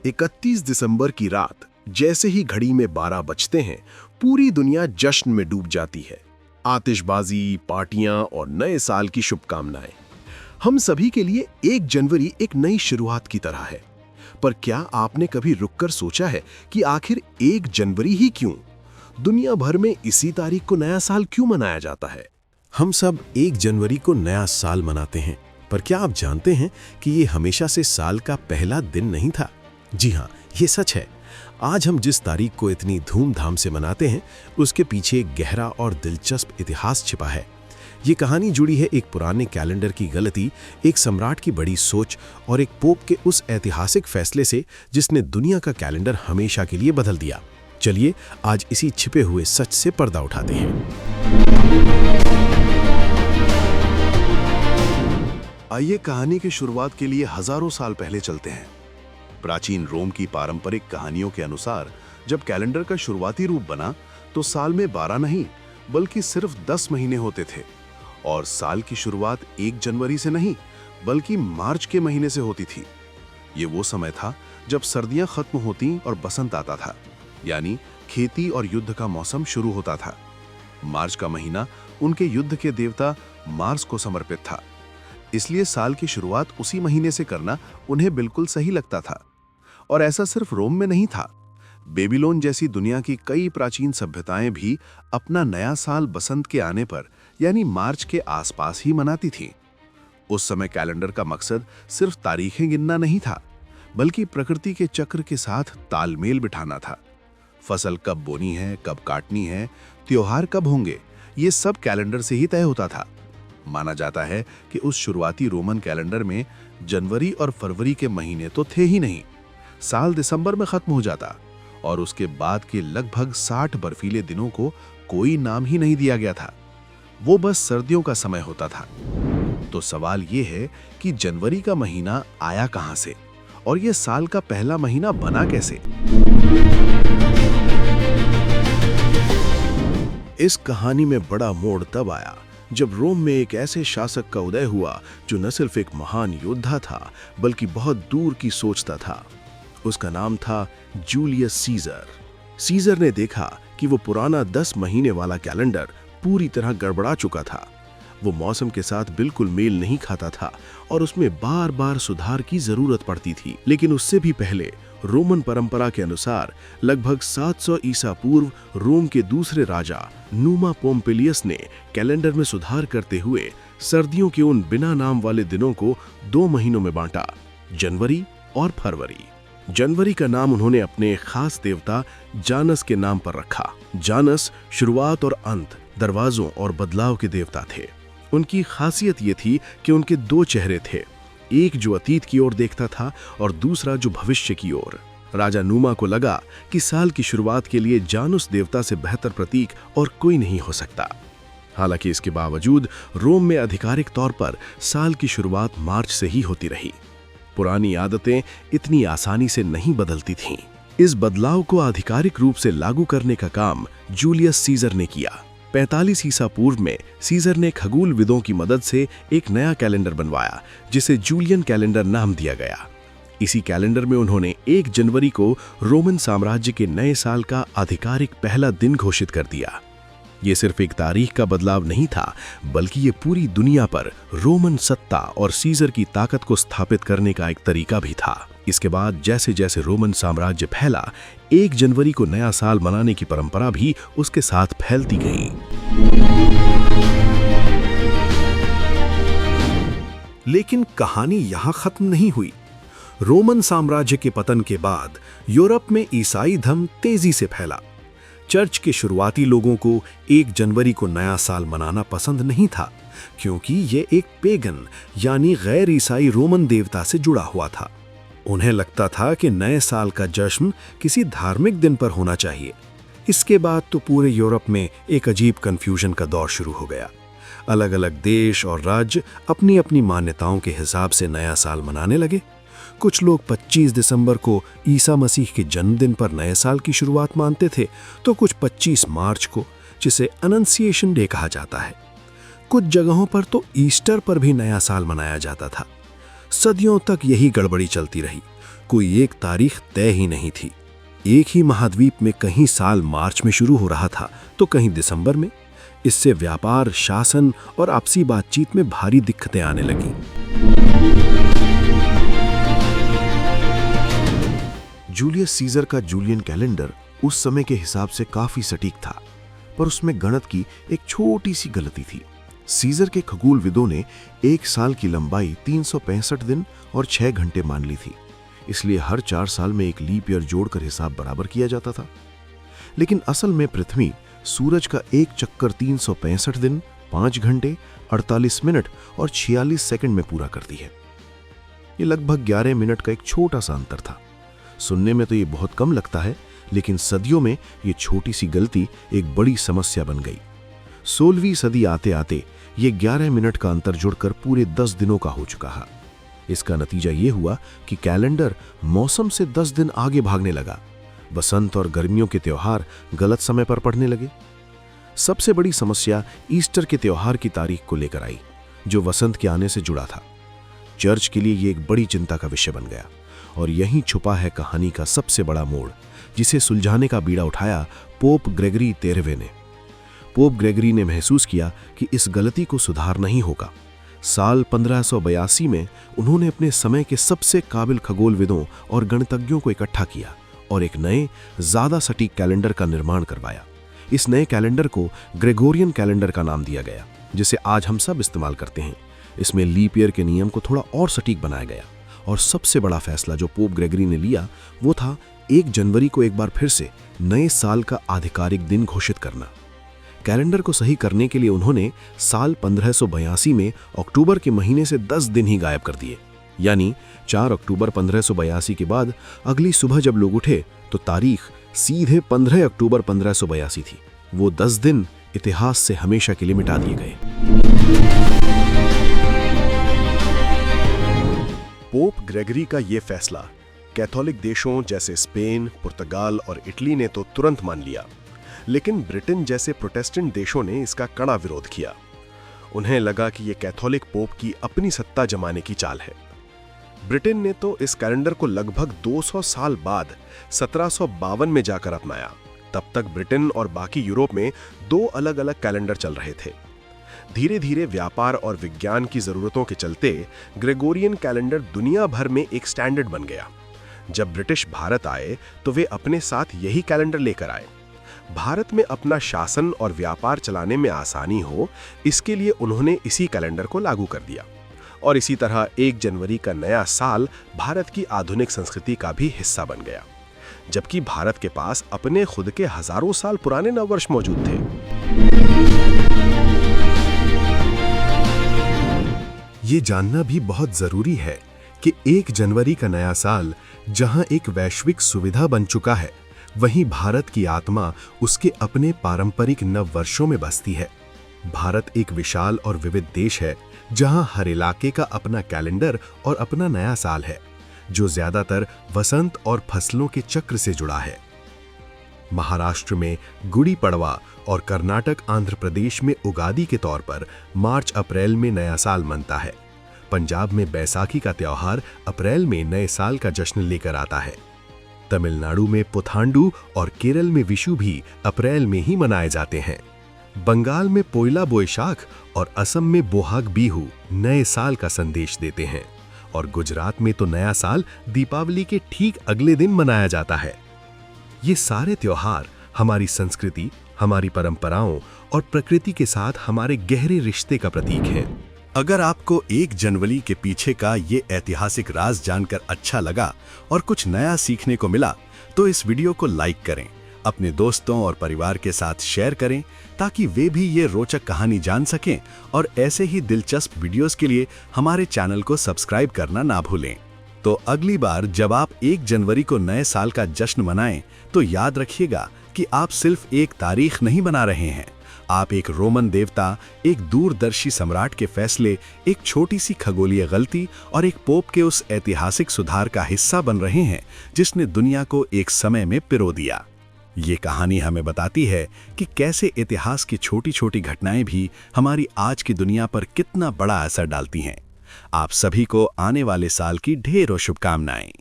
31 दिसंबर की रात जैसे ही घड़ी में 12 बजते हैं, पूरी दुनिया जश्न में डूब जाती है। आतिशबाजी, पार्टियां और नए साल की शुभकामनाएं। हम सभी के लिए 1 जनवरी एक नई शुरुआत की तरह है। पर क्या आपने कभी रुककर सोचा है कि आखिर 1 जनवरी ही क्यों? दुनिया भर में इसी तारीख को नया साल क्यों मनाया जाता है? हम सब 1 जनवरी को नया साल मनाते हैं, पर क्या आप जानते हैं कि ये हमेशा से साल का पहला दिन नहीं था? जी हाँ, ये सच है। आज हम जिस तारीख को इतनी धूमधाम से मनाते हैं, उसके पीछे एक गहरा और दिलचस्प इतिहास छिपा है। ये कहानी जुड़ी है एक पुराने कैलेंडर की गलती, एक सम्राट की बड़ी सोच और एक पोप के उस ऐतिहासिक फैसले से जिसने दुनिया का कैलेंडर हमेशा के लिए बदल दिया। चलिए आज इसी छिपे हुए सच से पर्दा उठाते हैं। आइए कहानी की शुरुआत के लिए हजारों साल पहले चलते हैं। प्राचीन रोम की पारंपरिक कहानियों के अनुसार जब कैलेंडर का शुरुआती रूप बना तो साल में 12 नहीं बल्कि सिर्फ 10 महीने होते थे और साल की शुरुआत 1 जनवरी से नहीं बल्कि मार्च के महीने से होती थी। ये वो समय था जब सर्दियां खत्म होती और बसंत आता था, यानी खेती और युद्ध का मौसम शुरू होता था। मार्च का महीना उनके युद्ध के देवता मार्स को समर्पित था, इसलिए साल की शुरुआत उसी महीने से करना उन्हें बिल्कुल सही लगता था। और ऐसा सिर्फ रोम में नहीं था, बेबीलोन जैसी दुनिया की कई प्राचीन सभ्यताएं भी अपना नया साल बसंत के आने पर यानी मार्च के आसपास ही मनाती थीं। उस समय कैलेंडर का मकसद सिर्फ तारीखें गिनना नहीं था, बल्कि प्रकृति के चक्र के साथ तालमेल बिठाना था। फसल कब बोनी है, कब काटनी है, त्योहार कब होंगे, ये सब कैलेंडर से ही तय होता था। माना जाता है कि उस शुरुआती रोमन कैलेंडर में जनवरी और फरवरी के महीने तो थे ही नहीं। साल दिसंबर में खत्म हो जाता और उसके बाद के लगभग 60 बर्फीले दिनों को कोई नाम ही नहीं दिया गया था। वो बस सर्दियों का समय होता था। तो सवाल ये है कि जनवरी का महीना आया कहां से और ये साल का पहला महीना बना कैसे? इस कहानी में बड़ा मोड़ तब आया जब रोम में एक ऐसे शासक का उदय हुआ जो न सिर्फ एक महान योद्धा था बल्कि बहुत दूर की सोचता था। उसका नाम था जूलियस सीजर। सीजर ने देखा कि वो पुराना 10 महीने वाला कैलेंडर पूरी तरह गड़बड़ा चुका था। वो मौसम के साथ बिल्कुल मेल नहीं खाता था और उसमें बार बार सुधार की जरूरत पड़ती थी। लेकिन उससे भी पहले रोमन परंपरा के अनुसार लगभग 700 ईसा पूर्व रोम के दूसरे राजा नूमा पोम्पिलियस ने कैलेंडर में सुधार करते हुए सर्दियों के उन बिना नाम वाले दिनों को 2 महीनों में बांटा, जनवरी और फरवरी। जनवरी का नाम उन्होंने अपने खास देवता जानस के नाम पर रखा। जानस शुरुआत और अंत, दरवाजों और बदलाव के देवता थे। उनकी खासियत ये थी कि उनके 2 चेहरे थे, एक जो अतीत की ओर देखता था और दूसरा जो भविष्य की ओर। राजा नूमा को लगा कि साल की शुरुआत के लिए जानुस देवता से बेहतर प्रतीक और कोई नहीं हो सकता। हालांकि इसके बावजूद रोम में आधिकारिक तौर पर साल की शुरुआत मार्च से ही होती रही। पुरानी आदतें इतनी आसानी से नहीं बदलती थीं। इस बदलाव को आधिकारिक रूप से लागू करने का काम जूलियस सीजर ने किया। 45 ईसा पूर्व में सीजर ने खगोलविदों की मदद से एक नया कैलेंडर बनवाया जिसे जूलियन कैलेंडर नाम दिया गया। इसी कैलेंडर में उन्होंने 1 जनवरी को रोमन साम्राज्य के नए साल का आधिकारिक पहला दिन घोषित कर दिया। ये सिर्फ एक तारीख का बदलाव नहीं था, बल्कि ये पूरी दुनिया पर रोमन सत्ता और सीजर की ताकत को स्थापित करने का एक तरीका भी था। इसके बाद जैसे जैसे रोमन साम्राज्य फैला, 1 जनवरी को नया साल मनाने की परंपरा भी उसके साथ फैलती गई। लेकिन कहानी यहां खत्म नहीं हुई। रोमन साम्राज्य के पतन के बाद यूरोप में ईसाई धर्म तेजी से फैला। चर्च के शुरुआती लोगों को 1 जनवरी को नया साल मनाना पसंद नहीं था, क्योंकि ये एक पेगन यानी गैर ईसाई रोमन देवता से जुड़ा हुआ था। उन्हें लगता था कि नए साल का जश्न किसी धार्मिक दिन पर होना चाहिए। इसके बाद तो पूरे यूरोप में एक अजीब कन्फ्यूजन का दौर शुरू हो गया। अलग अलग देश और राज्य अपनी अपनी मान्यताओं के हिसाब से नया साल मनाने लगे। कुछ लोग 25 दिसंबर को ईसा मसीह के जन्मदिन पर नए साल की शुरुआत मानते थे, तो कुछ 25 मार्च को, जिसे अनंसिएशन डे कहा जाता है। कुछ जगहों पर तो ईस्टर पर भी नया साल मनाया जाता था। सदियों तक यही गड़बड़ी चलती रही। कोई एक तारीख तय ही नहीं थी। एक ही महाद्वीप में कहीं साल मार्च में शुरू हो रहा था तो कहीं दिसंबर में। इससे व्यापार, शासन और आपसी बातचीत में भारी दिक्कतें आने लगीं। जूलियस सीजर का जूलियन कैलेंडर उस समय के हिसाब से काफी सटीक था, पर उसमें गणित की एक छोटी सी गलती थी। सीजर के खगोलविदों ने एक साल की लंबाई 365 दिन और 6 घंटे मान ली थी, इसलिए हर 4 साल में एक लीप ईयर जोड़कर हिसाब बराबर किया जाता था। लेकिन असल में पृथ्वी सूरज का एक चक्कर 365 दिन, 5 घंटे, 48 मिनट और 46 सेकंड में पूरा करती है। ये लगभग 11 मिनट का एक छोटा सा अंतर था। सुनने में तो ये बहुत कम लगता है, लेकिन सदियों में ये छोटी सी गलती एक बड़ी समस्या बन गई। 16वीं सदी आते आते ये 11 मिनट का अंतर जुड़कर पूरे 10 दिनों का हो चुका है। इसका नतीजा ये हुआ कि कैलेंडर मौसम से 10 दिन आगे भागने लगा। बसंत और गर्मियों के त्योहार गलत समय पर पड़ने लगे। सबसे बड़ी समस्या ईस्टर के त्योहार की तारीख को लेकर आई, जो वसंत के आने से जुड़ा था। चर्च के लिए ये एक बड़ी चिंता का विषय बन गया, और यहीं छुपा है कहानी का सबसे बड़ा मोड़, जिसे सुलझाने का बीड़ा उठाया पोप ग्रेगरी 13वें ने। पोप ग्रेगरी ने महसूस किया कि इस गलती को सुधारना ही होगा। साल 1582 में उन्होंने अपने समय के सबसे काबिल खगोलविदों और गणितज्ञों को इकट्ठा किया और एक नए, ज्यादा सटीक कैलेंडर का निर्माण करवाया। इस नए कैलेंडर को ग्रेगोरियन कैलेंडर का नाम दिया गया, जिसे आज हम सब इस्तेमाल करते हैं। इसमें लीप ईयर के नियम को थोड़ा और सटीक बनाया गया, और सबसे बड़ा फैसला जो पोप ग्रेगरी ने लिया वो था 1 जनवरी को एक बार फिर से नए साल का आधिकारिक दिन घोषित करना। कैलेंडर को सही करने के लिए उन्होंने साल 1582 में अक्टूबर के महीने से 10 दिन ही गायब कर दिए। यानी 4 अक्टूबर 1582 के बाद अगली सुबह जब लोग उठे तो तारीख सीधे 15 अक्टूबर 1582 थी। वो 10 दिन इतिहास से हमेशा के लिए मिटा दिए गए। पोप ग्रेगरी का ये फैसला कैथोलिक देशों जैसे स्पेन, पुर्तगाल और इटली ने तो तुरंत मान लिया, लेकिन ब्रिटेन जैसे प्रोटेस्टेंट देशों ने इसका कड़ा विरोध किया। उन्हें लगा कि ये कैथोलिक पोप की अपनी सत्ता जमाने की चाल है। ब्रिटेन ने तो इस कैलेंडर को लगभग 200 साल बाद 1752 में जाकर अपनाया। तब तक ब्रिटेन और बाकी यूरोप में 2 अलग-अलग कैलेंडर चल रहे थे। धीरे धीरे व्यापार और विज्ञान की जरूरतों के चलते ग्रेगोरियन कैलेंडर दुनिया भर में एक स्टैंडर्ड बन गया। जब ब्रिटिश भारत आए तो वे अपने साथ यही कैलेंडर लेकर आए। भारत में अपना शासन और व्यापार चलाने में आसानी हो, इसके लिए उन्होंने इसी कैलेंडर को लागू कर दिया। और इसी तरह 1 जनवरी का नया साल भारत की आधुनिक संस्कृति का भी हिस्सा बन गया, जबकि भारत के पास अपने खुद के हजारों साल पुराने नववर्ष मौजूद थे। ये जानना भी बहुत जरूरी है कि 1 जनवरी का नया साल जहां एक वैश्विक सुविधा बन चुका है, वहीं भारत की आत्मा उसके अपने पारंपरिक नव वर्षों में बसती है। भारत एक विशाल और विविध देश है, जहां हर इलाके का अपना कैलेंडर और अपना नया साल है, जो ज्यादातर वसंत और फसलों के चक्र से जुड़ा है। महाराष्ट्र में गुड़ी पड़वा और कर्नाटक, आंध्र प्रदेश में उगादी के तौर पर मार्च अप्रैल में नया साल मनता है। पंजाब में बैसाखी का त्योहार अप्रैल में नए साल का जश्न लेकर आता है। तमिलनाडु में पुथांडु और केरल में विशु भी अप्रैल में ही मनाए जाते हैं। बंगाल में पोइला बोईशाख और असम में बोहाग बीहू नए साल का संदेश देते हैं, और गुजरात में तो नया साल दीपावली के ठीक अगले दिन मनाया जाता है। ये सारे त्योहार हमारी संस्कृति, हमारी परंपराओं और प्रकृति के साथ हमारे गहरे रिश्ते का प्रतीक हैं। अगर आपको 1 जनवरी के पीछे का ये ऐतिहासिक राज जानकर अच्छा लगा और कुछ नया सीखने को मिला, तो इस वीडियो को लाइक करें, अपने दोस्तों और परिवार के साथ शेयर करें, ताकि वे भी ये रोचक कहानी जान सकें, और ऐसे ही दिलचस्प वीडियोस के लिए हमारे चैनल को सब्सक्राइब करना ना भूलें। तो अगली बार जब आप 1 जनवरी को नए साल का जश्न मनाएं, तो याद रखिएगा कि आप सिर्फ एक तारीख नहीं बना रहे हैं, आप एक रोमन देवता, एक दूरदर्शी सम्राट के फैसले, एक छोटी सी खगोलीय गलती और एक पोप के उस ऐतिहासिक सुधार का हिस्सा बन रहे हैं जिसने दुनिया को एक समय में पिरो दिया। ये कहानी हमें बताती है कि कैसे इतिहास की छोटी छोटी घटनाएं भी हमारी आज की दुनिया पर कितना बड़ा असर डालती हैं। आप सभी को आने वाले साल की ढेरों शुभकामनाएं।